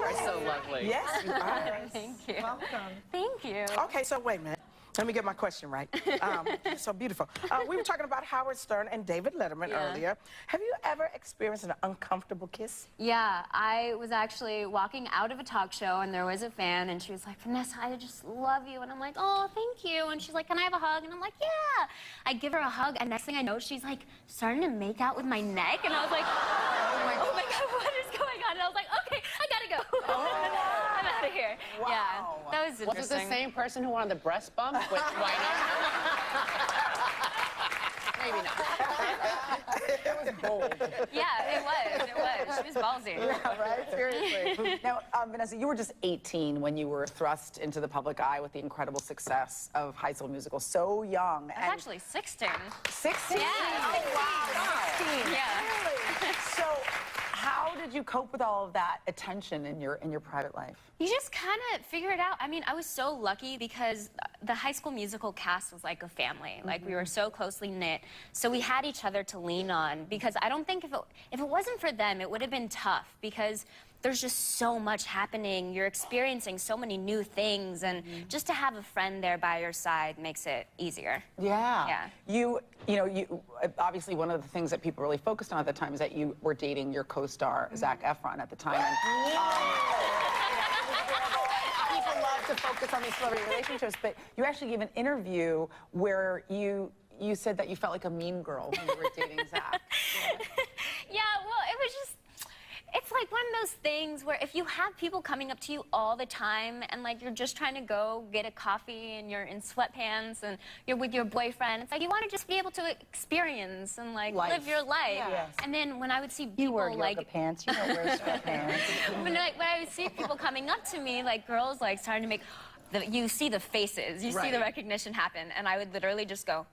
are so lovely. Yes, you are. Thank you. Welcome. Thank you. Okay, so wait a minute. Let me get my question right. So beautiful. We were talking about Howard Stern and David Letterman earlier. Have you ever experienced an uncomfortable kiss? Yeah, I was actually walking out of a talk show and there was a fan and she was like, Vanessa, I just love you. And I'm like, oh, thank you. And she's like, can I have a hug? And I'm like, yeah. I give her a hug and next thing I know, she's like starting to make out with my neck. And I was like, oh my God, what is going on? And I was like, okay, I gotta go. I'm out of here. Wow. Yeah, that was interesting. Was it the same person who wanted the breast bump with whining? Maybe not. It was bold. Yeah, it was. She was ballsy. Yeah, right? Seriously. Now, Vanessa, you were just 18 when you were thrust into the public eye with the incredible success of High School Musical. So young. I was actually 16. 16? Yeah. Oh, wow. 16. Yeah. Really? So, how did you cope with all of that attention in your private life? You just kind of figure it out. I mean, I was so lucky because the High School Musical cast was like a family. Like, we were so closely knit. So we had each other to lean on because I don't think if it wasn't for them, it would have been tough because there's just so much happening. You're experiencing so many new things, and just to have a friend there by your side makes it easier. Yeah. Yeah. You know, obviously one of the things that people really focused on at the time is that you were dating your co-star, Zac Efron, at the time. And, people love to focus on these celebrity relationships, but you actually gave an interview where you said that you felt like a mean girl when you were dating Zac. Yeah, well, it was just... It's like one of those things where if you have people coming up to you all the time and like you're just trying to go get a coffee and you're in sweatpants and you're with your boyfriend, it's like you want to just be able to experience and like live your life. Yes. And then when I would see people You wear like yoga pants, you don't wear sweatpants. when I would see people coming up to me, like girls like starting to make, you see the faces, you see the recognition happen, and I would literally just go.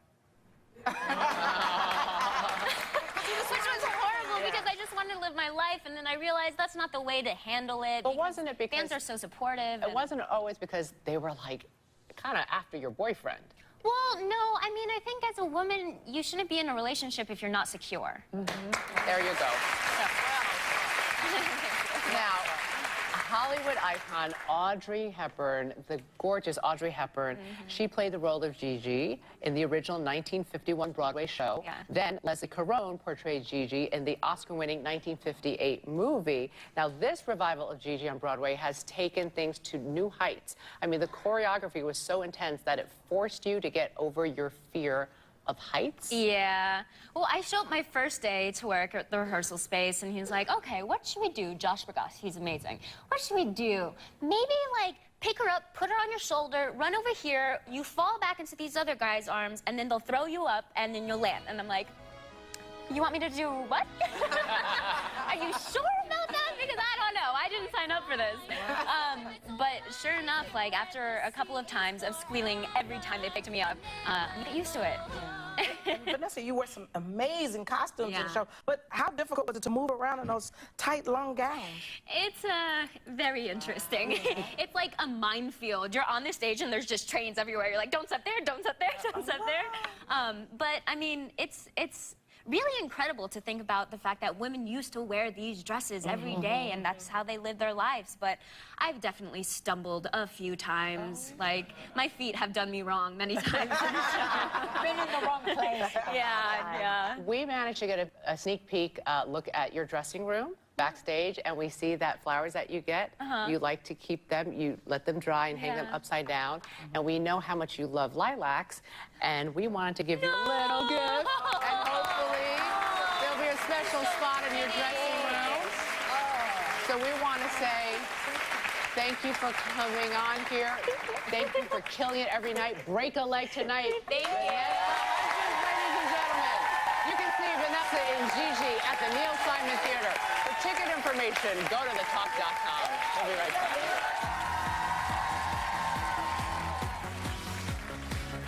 Which was horrible because I just wanted to live my life, and then I realized that's not the way to handle it. But wasn't it because... fans are so supportive. It wasn't always because they were, like, kind of after your boyfriend. Well, no, I mean, I think as a woman, you shouldn't be in a relationship if you're not secure. There you go. Now, Hollywood icon Audrey Hepburn, the gorgeous Audrey Hepburn, she played the role of Gigi in the original 1951 Broadway show. Yeah. Then Leslie Caron portrayed Gigi in the Oscar-winning 1958 movie. Now, this revival of Gigi on Broadway has taken things to new heights. I mean, the choreography was so intense that it forced you to get over your fear of heights? Yeah. Well, I showed up my first day to work at the rehearsal space, and he was like, okay, what should we do? Josh Burgas, he's amazing. What should we do? Maybe, like, pick her up, put her on your shoulder, run over here, you fall back into these other guys' arms, and then they'll throw you up, and then you'll land. And I'm like, you want me to do what? Are you sure about that? Because I don't know. I didn't sign up for this. But sure enough, like, after a couple of times of squealing every time they picked me up, you get used to it. Vanessa, you wore some amazing costumes in the show, but how difficult was it to move around in those tight, long gowns? It's very interesting. It's like a minefield. You're on the stage and there's just trains everywhere. You're like, don't step there, don't step there, don't step there. But I mean, it's really incredible to think about the fact that women used to wear these dresses every day, and that's how they live their lives. But I've definitely stumbled a few times. Like, my feet have done me wrong many times. Been in the wrong place. Yeah. We managed to get a sneak peek look at your dressing room backstage, and we see that flowers that you get, you like to keep them, you let them dry and hang them upside down, and we know how much you love lilacs, and we wanted to give you a little gift, and hopefully there'll be a special spot in your dressing room. So we want to say thank you for coming on here. Thank you for killing it every night. Break a leg tonight. Thank you. Ladies and gentlemen, you can see Vanessa and Gigi at the Neil Simon Theater. For ticket information, go to thetalk.com. We'll be right back.